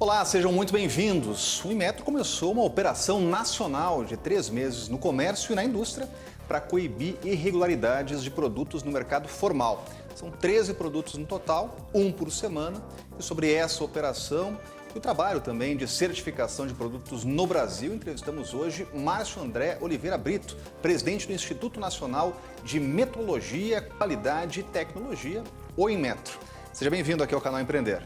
Olá, sejam muito bem-vindos. O Inmetro começou uma operação nacional de 3 meses no comércio e na indústria para coibir irregularidades de produtos no mercado formal. São 13 produtos no total, um por semana. E sobre essa operação e o trabalho também de certificação de produtos no Brasil, entrevistamos hoje Márcio André Oliveira Brito, presidente do Instituto Nacional de Metrologia, Qualidade e Tecnologia, o Inmetro. Seja bem-vindo aqui ao canal Empreender.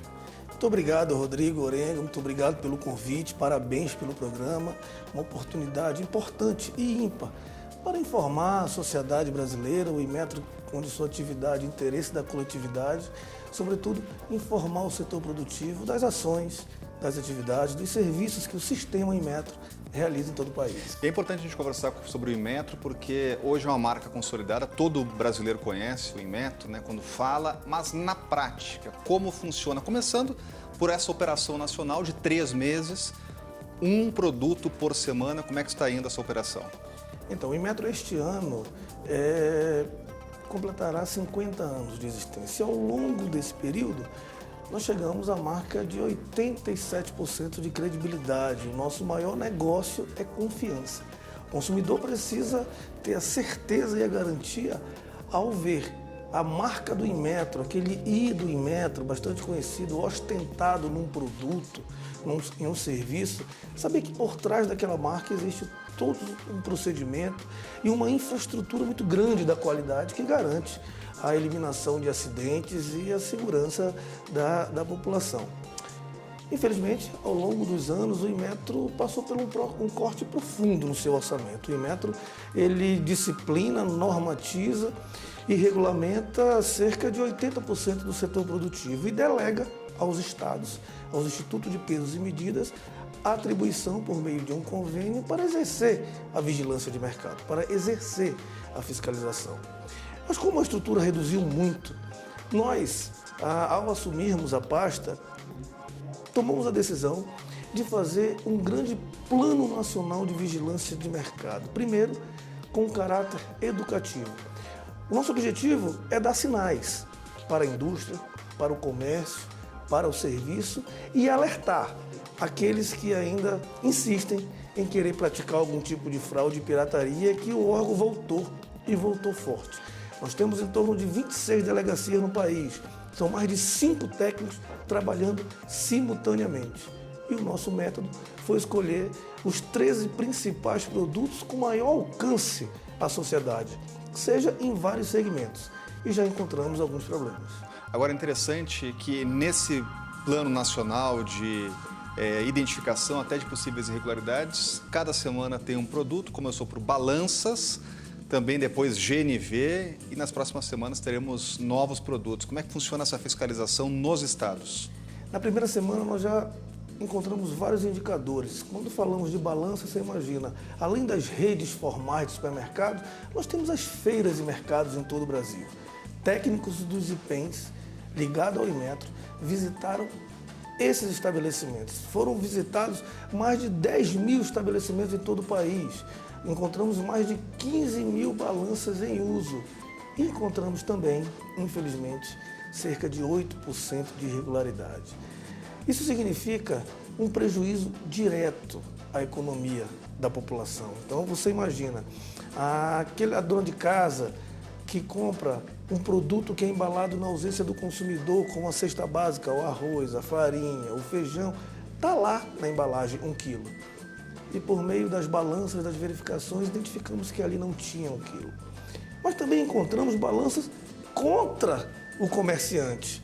Muito obrigado, Rodrigo Orengo, muito obrigado pelo convite, parabéns pelo programa, uma oportunidade importante e ímpar para informar a sociedade brasileira, o Inmetro, onde sua atividade, interesse da coletividade, sobretudo informar o setor produtivo das ações, das atividades, dos serviços que o sistema Inmetro realiza em todo o país. É importante a gente conversar sobre o Inmetro porque hoje é uma marca consolidada, todo brasileiro conhece o Inmetro, né, quando fala, mas na prática, como funciona? Começando por essa operação nacional de 3 meses, um produto por semana, como é que está indo essa operação? Então, o Inmetro este ano completará 50 anos de existência. Ao longo desse período, nós chegamos à marca de 87% de credibilidade. O nosso maior negócio é confiança. O consumidor precisa ter a certeza e a garantia ao ver a marca do Inmetro, aquele I do Inmetro, bastante conhecido, ostentado num produto, em um serviço, saber que por trás daquela marca existe todo um procedimento e uma infraestrutura muito grande da qualidade que garante a eliminação de acidentes e a segurança da população. Infelizmente, ao longo dos anos, o Inmetro passou por um corte profundo no seu orçamento. O Inmetro, ele disciplina, normatiza e regulamenta cerca de 80% do setor produtivo e delega aos estados, aos institutos de pesos e medidas, a atribuição por meio de um convênio para exercer a vigilância de mercado, para exercer a fiscalização. Mas como a estrutura reduziu muito, nós, ao assumirmos a pasta, tomamos a decisão de fazer um grande plano nacional de vigilância de mercado. Primeiro, com caráter educativo. O nosso objetivo é dar sinais para a indústria, para o comércio, para o serviço e alertar aqueles que ainda insistem em querer praticar algum tipo de fraude e pirataria, que o órgão voltou e voltou forte. Nós temos em torno de 26 delegacias no país, são mais de 5 técnicos trabalhando simultaneamente. E o nosso método foi escolher os 13 principais produtos com maior alcance à sociedade, seja em vários segmentos, e já encontramos alguns problemas. Agora é interessante que nesse plano nacional de identificação até de possíveis irregularidades, cada semana tem um produto, começou por balanças, também depois GNV e nas próximas semanas teremos novos produtos. Como é que funciona essa fiscalização nos estados? Na primeira semana nós já encontramos vários indicadores. Quando falamos de balança, você imagina, além das redes formais de supermercados, nós temos as feiras e mercados em todo o Brasil. Técnicos dos IPENs, ligados ao Inmetro, visitaram esses estabelecimentos. Foram visitados mais de 10 mil estabelecimentos em todo o país. Encontramos mais de 15 mil balanças em uso. E encontramos também, infelizmente, cerca de 8% de irregularidade. Isso significa um prejuízo direto à economia da população. Então você imagina, a dona de casa que compra um produto que é embalado na ausência do consumidor, como a cesta básica, o arroz, a farinha, o feijão, está lá na embalagem 1 quilo. E por meio das balanças, das verificações, identificamos que ali não tinha 1 quilo. Mas também encontramos balanças contra o comerciante.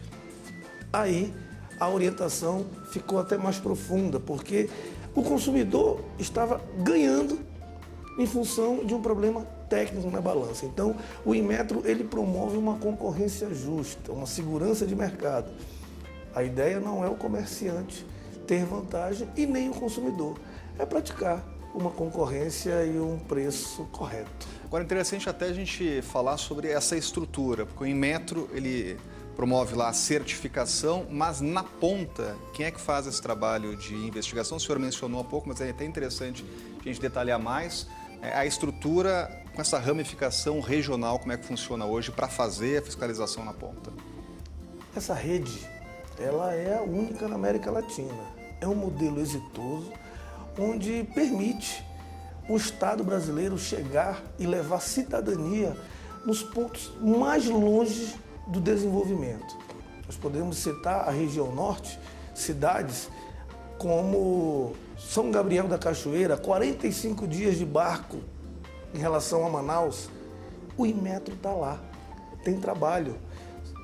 Aí a orientação ficou até mais profunda, porque o consumidor estava ganhando em função de um problema técnico na balança. Então, o Inmetro, ele promove uma concorrência justa, uma segurança de mercado. A ideia não é o comerciante ter vantagem e nem o consumidor. É praticar uma concorrência e um preço correto. Agora é interessante até a gente falar sobre essa estrutura, porque o Inmetro, ele promove lá a certificação, mas na ponta, quem é que faz esse trabalho de investigação? O senhor mencionou há pouco, mas é até interessante a gente detalhar mais. A estrutura com essa ramificação regional, como é que funciona hoje para fazer a fiscalização na ponta? Essa rede, ela é a única na América Latina. é um modelo exitoso, onde permite o Estado brasileiro chegar e levar cidadania nos pontos mais longe do desenvolvimento. Nós podemos citar a região norte, cidades como São Gabriel da Cachoeira, 45 dias de barco em relação a Manaus. O Inmetro está lá, tem trabalho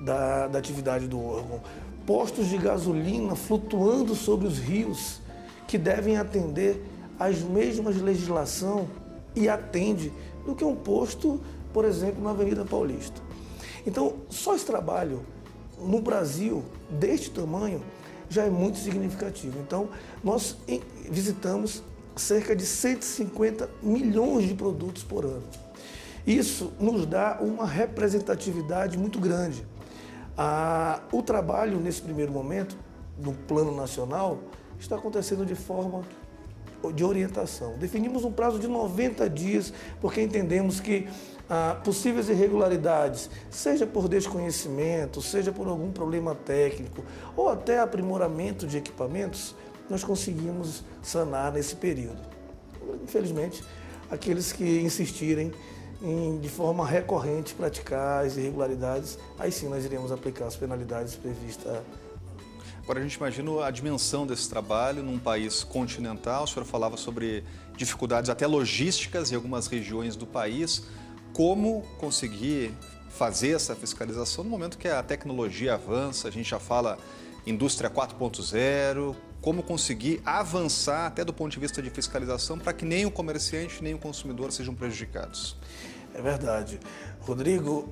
da atividade do órgão. Postos de gasolina flutuando sobre os rios, que devem atender às mesmas legislação e atende do que um posto, por exemplo, na Avenida Paulista. Então, só esse trabalho no Brasil, deste tamanho, já é muito significativo. Então, nós visitamos cerca de 150 milhões de produtos por ano. Isso nos dá uma representatividade muito grande. O trabalho, nesse primeiro momento, no plano nacional, está acontecendo de forma de orientação. Definimos um prazo de 90 dias, porque entendemos que possíveis irregularidades, seja por desconhecimento, seja por algum problema técnico, ou até aprimoramento de equipamentos, nós conseguimos sanar nesse período. Infelizmente, aqueles que insistirem em, de forma recorrente, praticar as irregularidades, aí sim nós iremos aplicar as penalidades previstas. Agora, a gente imagina a dimensão desse trabalho num país continental. O senhor falava sobre dificuldades até logísticas em algumas regiões do país. Como conseguir fazer essa fiscalização no momento que a tecnologia avança? A gente já fala indústria 4.0. Como conseguir avançar até do ponto de vista de fiscalização para que nem o comerciante nem o consumidor sejam prejudicados? É verdade. Rodrigo,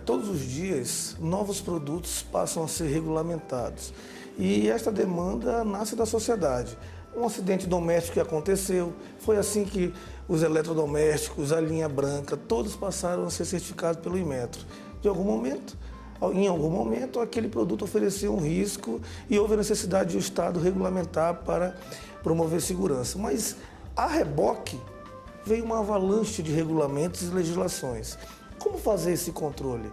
todos os dias novos produtos passam a ser regulamentados. E esta demanda nasce da sociedade. Um acidente doméstico que aconteceu, foi assim que os eletrodomésticos, a linha branca, todos passaram a ser certificados pelo Inmetro. Em algum momento, aquele produto ofereceu um risco e houve a necessidade de o Estado regulamentar para promover segurança. Mas, a reboque, veio uma avalanche de regulamentos e legislações. Como fazer esse controle?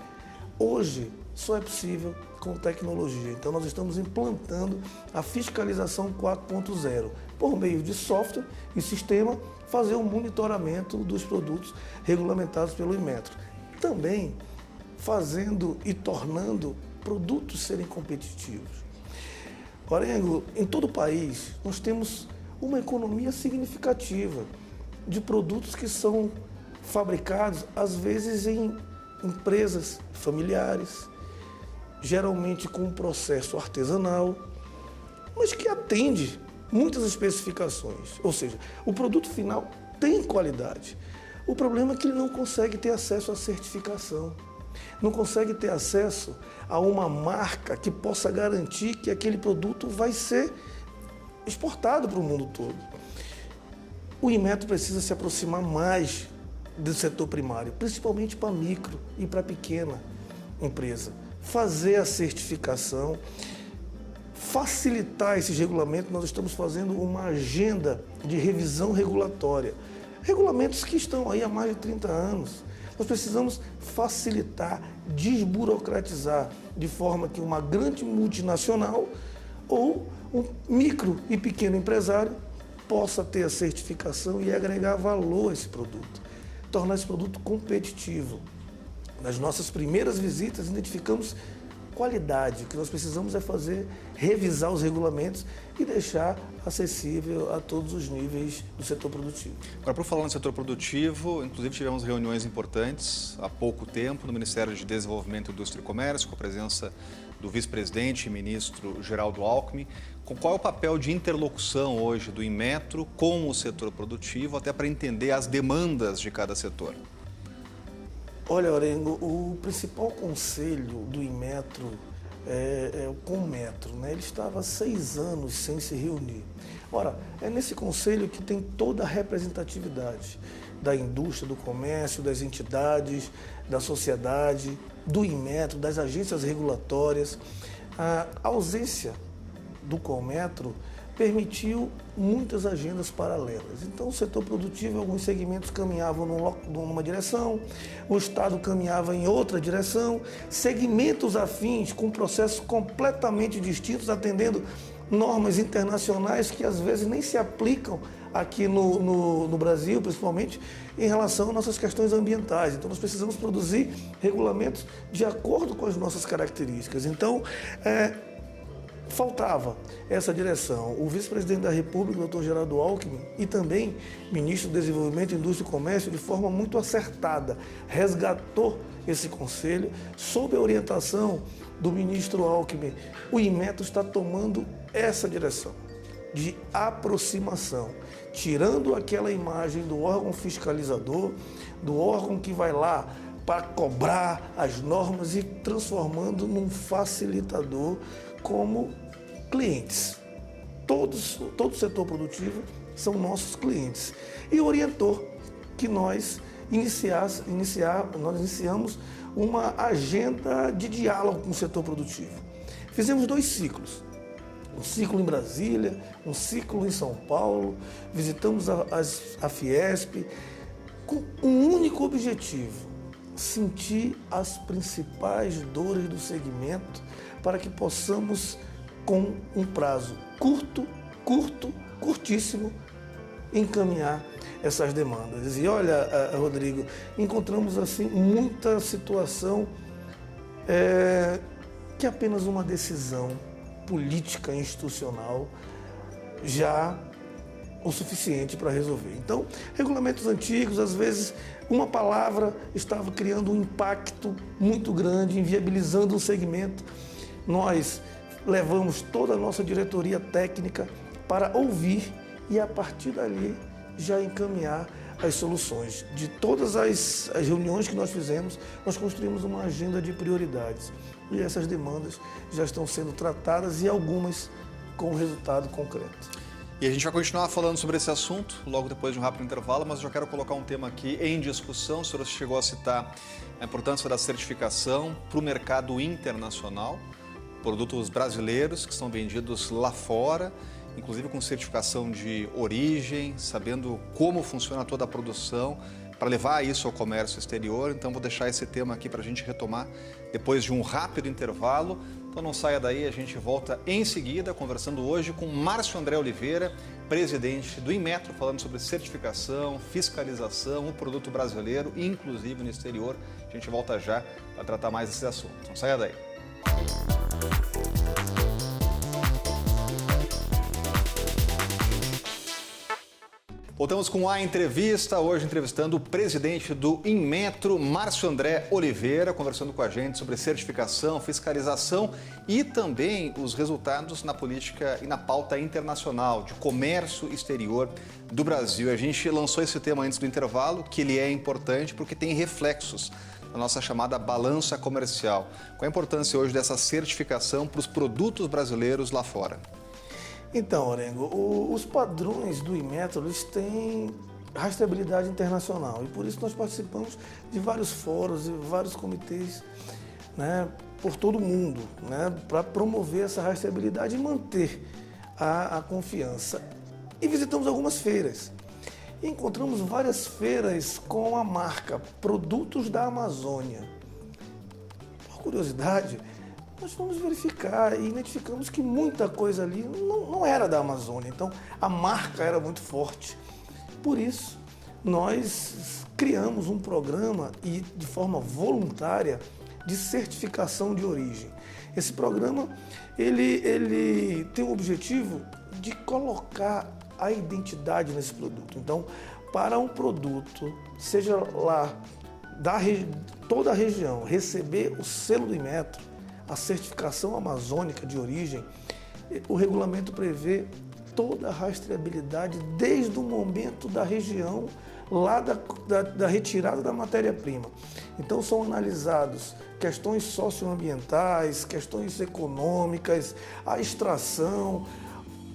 Hoje, só é possível com tecnologia. Então, nós estamos implantando a fiscalização 4.0, por meio de software e sistema, fazer o monitoramento dos produtos regulamentados pelo Inmetro. Também fazendo e tornando produtos serem competitivos. Orengo, em todo o país, nós temos uma economia significativa de produtos que são fabricados, às vezes, em empresas familiares, geralmente com um processo artesanal, mas que atende muitas especificações. Ou seja, o produto final tem qualidade. O problema é que ele não consegue ter acesso à certificação, não consegue ter acesso a uma marca que possa garantir que aquele produto vai ser exportado para o mundo todo. O Inmetro precisa se aproximar mais do setor primário, principalmente para micro e para pequena empresa. Fazer a certificação, facilitar esses regulamentos. Nós estamos fazendo uma agenda de revisão regulatória. Regulamentos que estão aí há mais de 30 anos. Nós precisamos facilitar, desburocratizar, de forma que uma grande multinacional ou um micro e pequeno empresário possa ter a certificação e agregar valor a esse produto, tornar esse produto competitivo. Nas nossas primeiras visitas, identificamos qualidade. O que nós precisamos é revisar os regulamentos e deixar acessível a todos os níveis do setor produtivo. Agora, por falar no setor produtivo, inclusive tivemos reuniões importantes há pouco tempo no Ministério de Desenvolvimento, Indústria e Comércio, com a presença do vice-presidente e ministro Geraldo Alckmin. Qual é o papel de interlocução hoje do Inmetro com o setor produtivo, até para entender as demandas de cada setor? Olha, Orengo, o principal conselho do Inmetro é o Conmetro, né? Ele estava há 6 anos sem se reunir. Ora, é nesse conselho que tem toda a representatividade da indústria, do comércio, das entidades, da sociedade, do Inmetro, das agências regulatórias. A ausência do Conmetro permitiu muitas agendas paralelas. Então, o setor produtivo, alguns segmentos caminhavam numa direção, o Estado caminhava em outra direção, segmentos afins com processos completamente distintos, atendendo normas internacionais que às vezes nem se aplicam aqui no Brasil, principalmente em relação às nossas questões ambientais. Então, nós precisamos produzir regulamentos de acordo com as nossas características. Então, faltava essa direção. O vice-presidente da República, o Dr. Geraldo Alckmin, e também ministro do Desenvolvimento, Indústria e Comércio, de forma muito acertada, resgatou esse conselho sob a orientação do ministro Alckmin. O Inmetro está tomando essa direção de aproximação, tirando aquela imagem do órgão fiscalizador, do órgão que vai lá para cobrar as normas e transformando num facilitador como clientes. Todo o setor produtivo são nossos clientes. E orientou que nós iniciamos uma agenda de diálogo com o setor produtivo. Fizemos 2 ciclos. Um ciclo em Brasília, um ciclo em São Paulo, visitamos a Fiesp, com um único objetivo: sentir as principais dores do segmento para que possamos, com um prazo curtíssimo, encaminhar essas demandas. E olha, Rodrigo, encontramos assim muita situação que apenas uma decisão política institucional já o suficiente para resolver. Então, regulamentos antigos, às vezes, uma palavra estava criando um impacto muito grande, inviabilizando um segmento. Nós levamos toda a nossa diretoria técnica para ouvir e, a partir dali, já encaminhar as soluções. De todas as reuniões que nós fizemos, nós construímos uma agenda de prioridades. E essas demandas já estão sendo tratadas e algumas com resultado concreto. E a gente vai continuar falando sobre esse assunto logo depois de um rápido intervalo, mas eu já quero colocar um tema aqui em discussão. O senhor chegou a citar a importância da certificação para o mercado internacional, produtos brasileiros que são vendidos lá fora, inclusive com certificação de origem, sabendo como funciona toda a produção, para levar isso ao comércio exterior. Então, vou deixar esse tema aqui para a gente retomar depois de um rápido intervalo. Então, não saia daí, a gente volta em seguida, conversando hoje com Márcio André Oliveira, presidente do Inmetro, falando sobre certificação, fiscalização, o produto brasileiro, inclusive no exterior. A gente volta já para tratar mais desse assunto. Não saia daí. Voltamos com a entrevista, hoje entrevistando o presidente do Inmetro, Márcio André Oliveira, conversando com a gente sobre certificação, fiscalização e também os resultados na política e na pauta internacional de comércio exterior do Brasil. A gente lançou esse tema antes do intervalo, que ele é importante porque tem reflexos na nossa chamada balança comercial. Qual a importância hoje dessa certificação para os produtos brasileiros lá fora? Então, Orengo, os padrões do Inmetro, eles têm rastreabilidade internacional e por isso nós participamos de vários fóruns e vários comitês, né, por todo o mundo, né, para promover essa rastreabilidade e manter a confiança. E visitamos algumas feiras. E encontramos várias feiras com a marca Produtos da Amazônia. Por curiosidade, nós fomos verificar e identificamos que muita coisa ali não era da Amazônia, então a marca era muito forte. Por isso, nós criamos um programa e de forma voluntária de certificação de origem. Esse programa, ele tem o objetivo de colocar a identidade nesse produto. Então, para um produto, seja lá toda a região, receber o selo do Inmetro, a certificação amazônica de origem, o regulamento prevê toda a rastreabilidade desde o momento da região, lá da retirada da matéria-prima. Então são analisados questões socioambientais, questões econômicas, a extração,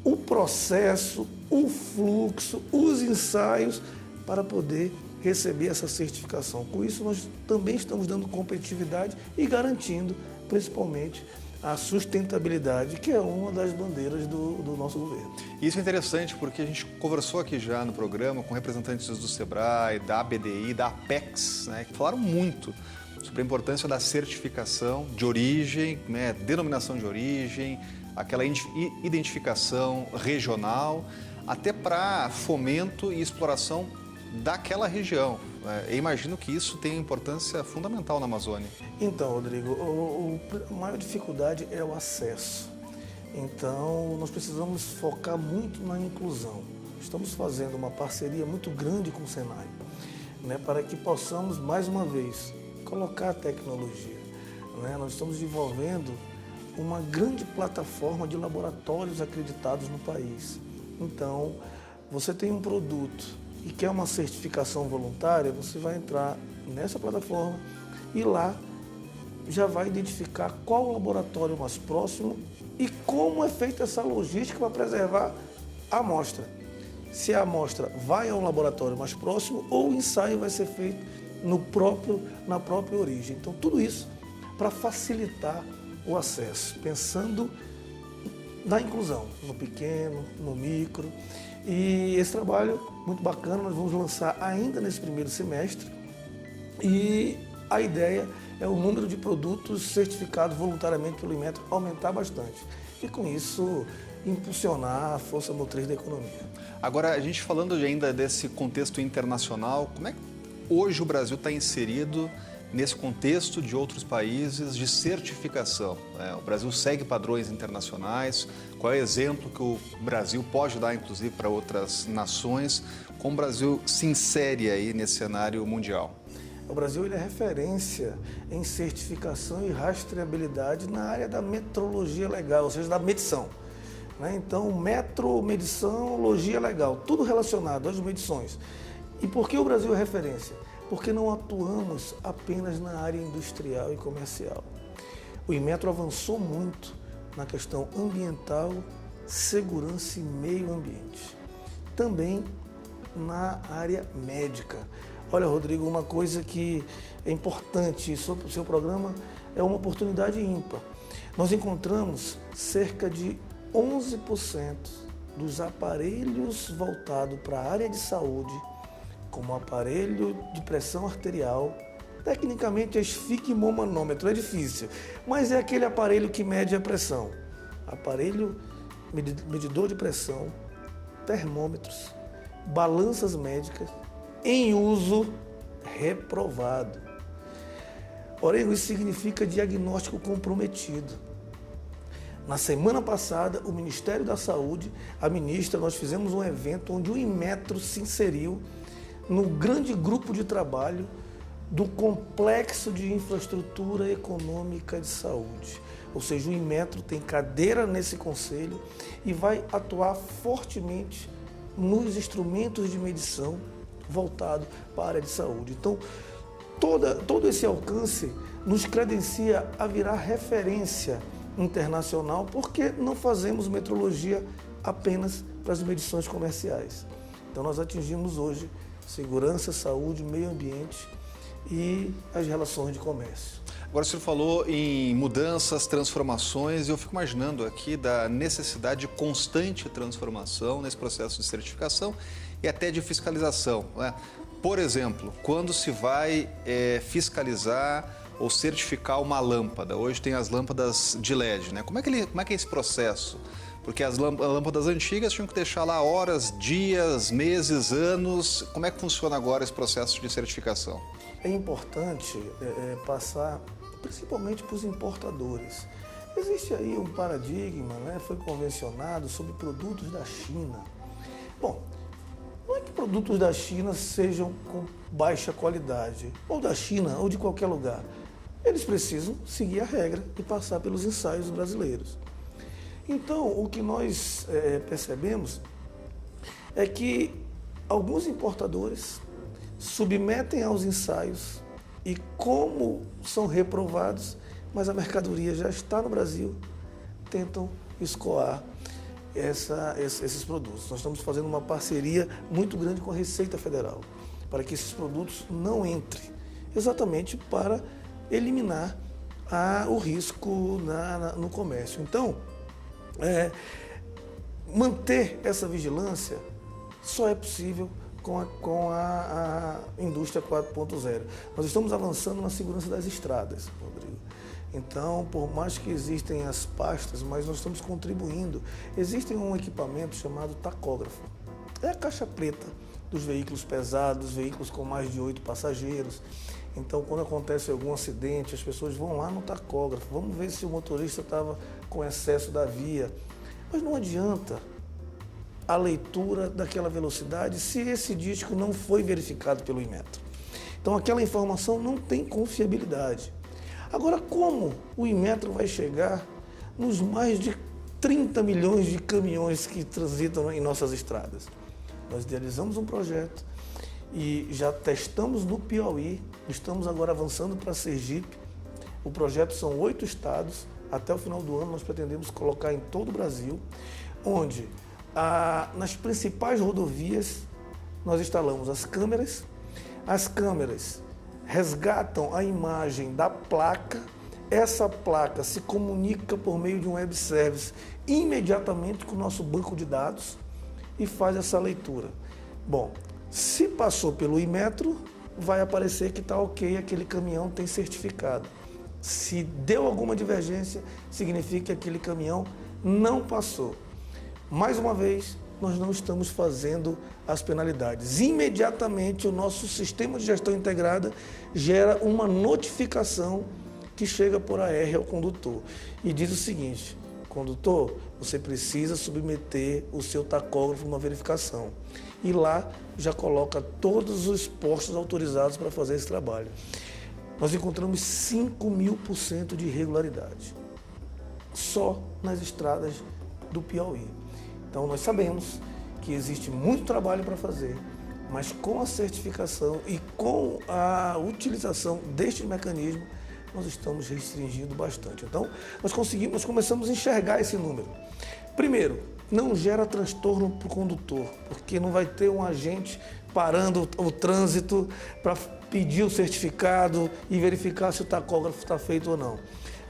o processo, o fluxo, os ensaios para poder receber essa certificação. Com isso, nós também estamos dando competitividade e garantindo principalmente a sustentabilidade, que é uma das bandeiras do nosso governo. Isso é interessante porque a gente conversou aqui já no programa com representantes do Sebrae, da ABDI, da Apex, né, que falaram muito sobre a importância da certificação de origem, né, denominação de origem, aquela identificação regional, até para fomento e exploração daquela região. Eu imagino que isso tem importância fundamental na Amazônia. Então, Rodrigo, a maior dificuldade é o acesso. Então, nós precisamos focar muito na inclusão. Estamos fazendo uma parceria muito grande com o Senai, né, para que possamos, mais uma vez, colocar a tecnologia. Né? Nós estamos desenvolvendo uma grande plataforma de laboratórios acreditados no país. Então, você tem um produto e quer uma certificação voluntária, você vai entrar nessa plataforma e lá já vai identificar qual o laboratório mais próximo e como é feita essa logística para preservar a amostra. Se a amostra vai ao laboratório mais próximo ou o ensaio vai ser feito na própria origem. Então, tudo isso para facilitar o acesso, pensando na inclusão, no pequeno, no micro. E esse trabalho, muito bacana, nós vamos lançar ainda nesse primeiro semestre. E a ideia é o número de produtos certificados voluntariamente pelo Inmetro aumentar bastante. E com isso, impulsionar a força motriz da economia. Agora, a gente falando ainda desse contexto internacional, como é que hoje o Brasil está inserido nesse contexto de outros países de certificação? O Brasil segue padrões internacionais? Qual é o exemplo que o Brasil pode dar, inclusive, para outras nações? Como o Brasil se insere aí nesse cenário mundial? O Brasil ele é referência em certificação e rastreabilidade na área da metrologia legal, ou seja, da medição. Então, metro, medição, logia legal, tudo relacionado às medições. E por que o Brasil é referência? Porque não atuamos apenas na área industrial e comercial. O Inmetro avançou muito na questão ambiental, segurança e meio ambiente. Também na área médica. Olha, Rodrigo, uma coisa que é importante sobre o seu programa é uma oportunidade ímpar. Nós encontramos cerca de 11% dos aparelhos voltados para a área de saúde, como aparelho de pressão arterial, tecnicamente é esfigmomanômetro, é difícil, mas é aquele aparelho que mede a pressão. Aparelho medidor de pressão, termômetros, balanças médicas, em uso reprovado. Porém, isso significa diagnóstico comprometido. Na semana passada, o Ministério da Saúde, a ministra, nós fizemos um evento onde o Inmetro se inseriu no grande grupo de trabalho do Complexo de Infraestrutura Econômica de Saúde. Ou seja, o Inmetro tem cadeira nesse conselho e vai atuar fortemente nos instrumentos de medição voltado para a área de saúde. Então, todo esse alcance nos credencia a virar referência internacional, porque não fazemos metrologia apenas para as medições comerciais. Então, nós atingimos hoje segurança, saúde, meio ambiente e as relações de comércio. Agora, o senhor falou em mudanças, transformações, e eu fico imaginando aqui da necessidade de constante transformação nesse processo de certificação e até de fiscalização, né? Por exemplo, quando se vai fiscalizar ou certificar uma lâmpada, hoje tem as lâmpadas de LED, né? Como é que é esse processo? Porque as lâmpadas antigas tinham que deixar lá horas, dias, meses, anos. Como é que funciona agora esse processo de certificação? É importante passar, principalmente para os importadores. Existe aí um paradigma, né? Foi convencionado sobre produtos da China. Bom, não é que produtos da China sejam com baixa qualidade, ou da China, ou de qualquer lugar. Eles precisam seguir a regra e passar pelos ensaios brasileiros. Então, o que nós percebemos é que alguns importadores submetem aos ensaios e, como são reprovados, mas a mercadoria já está no Brasil, tentam escoar esses produtos. Nós estamos fazendo uma parceria muito grande com a Receita Federal para que esses produtos não entrem, exatamente para eliminar o risco no comércio. Então, manter essa vigilância só é possível com a indústria 4.0. Nós estamos avançando na segurança das estradas, Rodrigo. Então, por mais que existem as pastas, mas nós estamos contribuindo. Existe um equipamento chamado tacógrafo. É a caixa preta dos veículos pesados, veículos com mais de 8 passageiros. Então, quando acontece algum acidente, as pessoas vão lá no tacógrafo, vamos ver se o motorista estava com excesso da via. Mas não adianta a leitura daquela velocidade se esse disco não foi verificado pelo Inmetro. Então, aquela informação não tem confiabilidade. Agora, como o Inmetro vai chegar nos mais de 30 milhões de caminhões que transitam em nossas estradas? Nós idealizamos um projeto e já testamos no Piauí, estamos agora avançando para Sergipe. O projeto são 8 estados, até o final do ano nós pretendemos colocar em todo o Brasil, onde nas principais rodovias nós instalamos as câmeras resgatam a imagem da placa, essa placa se comunica por meio de um web service imediatamente com o nosso banco de dados e faz essa leitura. Bom, se passou pelo Inmetro, vai aparecer que está ok, aquele caminhão tem certificado. Se deu alguma divergência, significa que aquele caminhão não passou. Mais uma vez, nós não estamos fazendo as penalidades. Imediatamente, o nosso sistema de gestão integrada gera uma notificação que chega por AR ao condutor e diz o seguinte: condutor, você precisa submeter o seu tacógrafo a uma verificação. E lá já coloca todos os postos autorizados para fazer esse trabalho. Nós encontramos 5.000% de irregularidade, só nas estradas do Piauí. Então, nós sabemos que existe muito trabalho para fazer, mas com a certificação e com a utilização deste mecanismo, nós estamos restringindo bastante. Então, nós começamos a enxergar esse número. Primeiro, não gera transtorno para o condutor, porque não vai ter um agente parando o trânsito para pedir o certificado e verificar se o tacógrafo está feito ou não.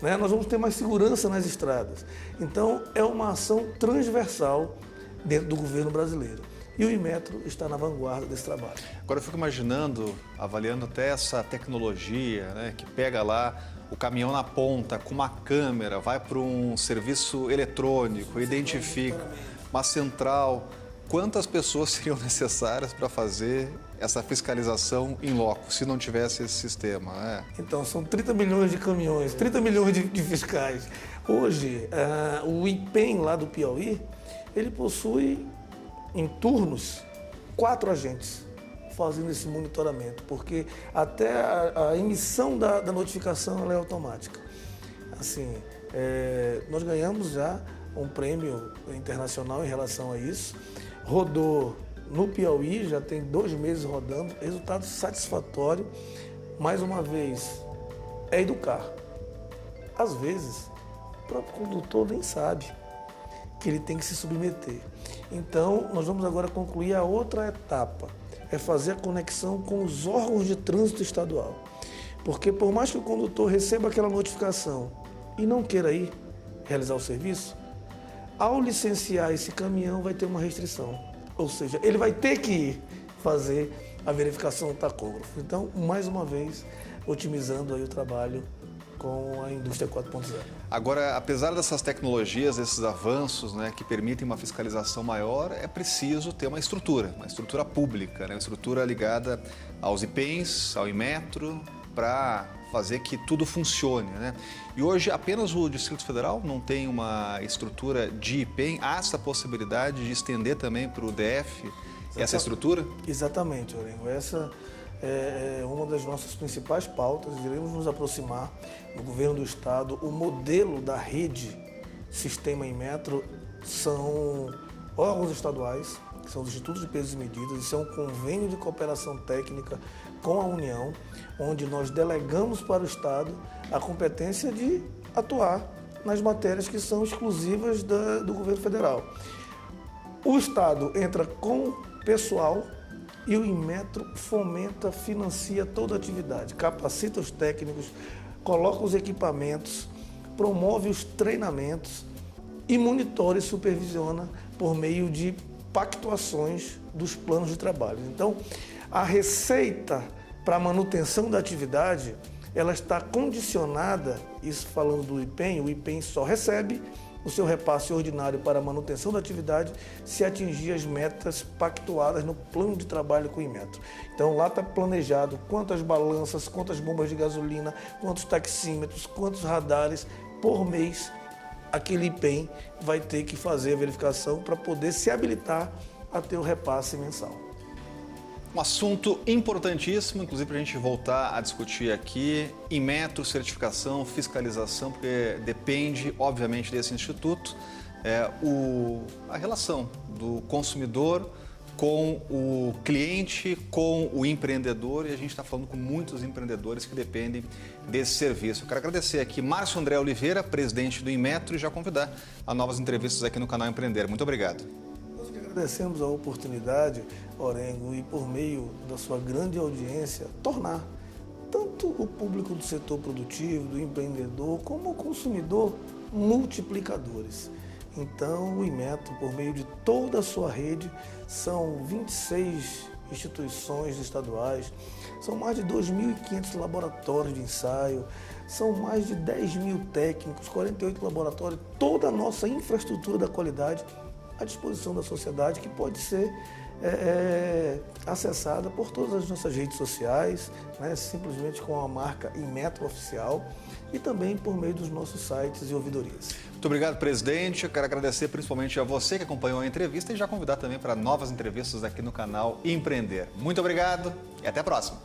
Nós vamos ter mais segurança nas estradas. Então, é uma ação transversal dentro do governo brasileiro. E o Inmetro está na vanguarda desse trabalho. Agora eu fico imaginando, avaliando até essa tecnologia, que pega lá o caminhão na ponta com uma câmera, vai para um serviço eletrônico, identifica uma central. Quantas pessoas seriam necessárias para fazer essa fiscalização em loco, se não tivesse esse sistema? Então, são 30 milhões de caminhões, 30 milhões de fiscais. Hoje, o IPEM lá do Piauí, ele possui, em turnos, 4 agentes fazendo esse monitoramento, porque até a emissão da notificação ela é automática. Assim, nós ganhamos já um prêmio internacional em relação a isso. Rodou no Piauí, já tem 2 meses rodando, resultado satisfatório. Mais uma vez, é educar. Às vezes, o próprio condutor nem sabe que ele tem que se submeter. Então, nós vamos agora concluir a outra etapa, é fazer a conexão com os órgãos de trânsito estadual. Porque por mais que o condutor receba aquela notificação e não queira ir realizar o serviço, ao licenciar esse caminhão vai ter uma restrição. Ou seja, ele vai ter que ir fazer a verificação do tacógrafo. Então, mais uma vez, otimizando aí o trabalho com a indústria 4.0. Agora, apesar dessas tecnologias, desses avanços que permitem uma fiscalização maior, é preciso ter uma estrutura pública, uma estrutura ligada aos IPENs, ao Inmetro, para fazer que tudo funcione. E hoje apenas o Distrito Federal não tem uma estrutura de IPEM. Há essa possibilidade de estender também para o DF essa estrutura? Exatamente, Orengo. Essa é uma das nossas principais pautas. Iremos nos aproximar no governo do estado. O modelo da rede Sistema Inmetro são órgãos estaduais, que são os institutos de pesos e medidas. Isso é um convênio de cooperação técnica com a União, onde nós delegamos para o estado a competência de atuar nas matérias que são exclusivas do governo federal. O estado entra com pessoal e o Inmetro fomenta, financia toda a atividade, capacita os técnicos, coloca os equipamentos, promove os treinamentos e monitora e supervisiona por meio de pactuações dos planos de trabalho. Então, a receita para a manutenção da atividade ela está condicionada, isso falando do IPEM, o IPEM só recebe o seu repasse ordinário para a manutenção da atividade se atingir as metas pactuadas no plano de trabalho com o Inmetro. Então lá está planejado quantas balanças, quantas bombas de gasolina, quantos taxímetros, quantos radares por mês aquele IPEM vai ter que fazer a verificação para poder se habilitar a ter o repasse mensal. Um assunto importantíssimo, inclusive para a gente voltar a discutir aqui, Inmetro, certificação, fiscalização, porque depende, obviamente, desse instituto, a relação do consumidor com o cliente, com o empreendedor, e a gente está falando com muitos empreendedores que dependem desse serviço. Eu quero agradecer aqui Márcio André Oliveira, presidente do Inmetro, e já convidar a novas entrevistas aqui no canal Empreender. Muito obrigado. Nós que agradecemos a oportunidade, Orengo, e por meio da sua grande audiência, tornar tanto o público do setor produtivo, do empreendedor, como o consumidor multiplicadores. Então, o Inmetro, por meio de toda a sua rede, são 26 instituições estaduais, são mais de 2.500 laboratórios de ensaio, são mais de 10.000 técnicos, 48 laboratórios, toda a nossa infraestrutura da qualidade à disposição da sociedade, que pode ser acessada por todas as nossas redes sociais, né, simplesmente com a marca Inmetro Oficial, e também por meio dos nossos sites e ouvidorias. Muito obrigado, presidente. Eu quero agradecer principalmente a você que acompanhou a entrevista e já convidar também para novas entrevistas aqui no canal Empreender. Muito obrigado e até a próxima.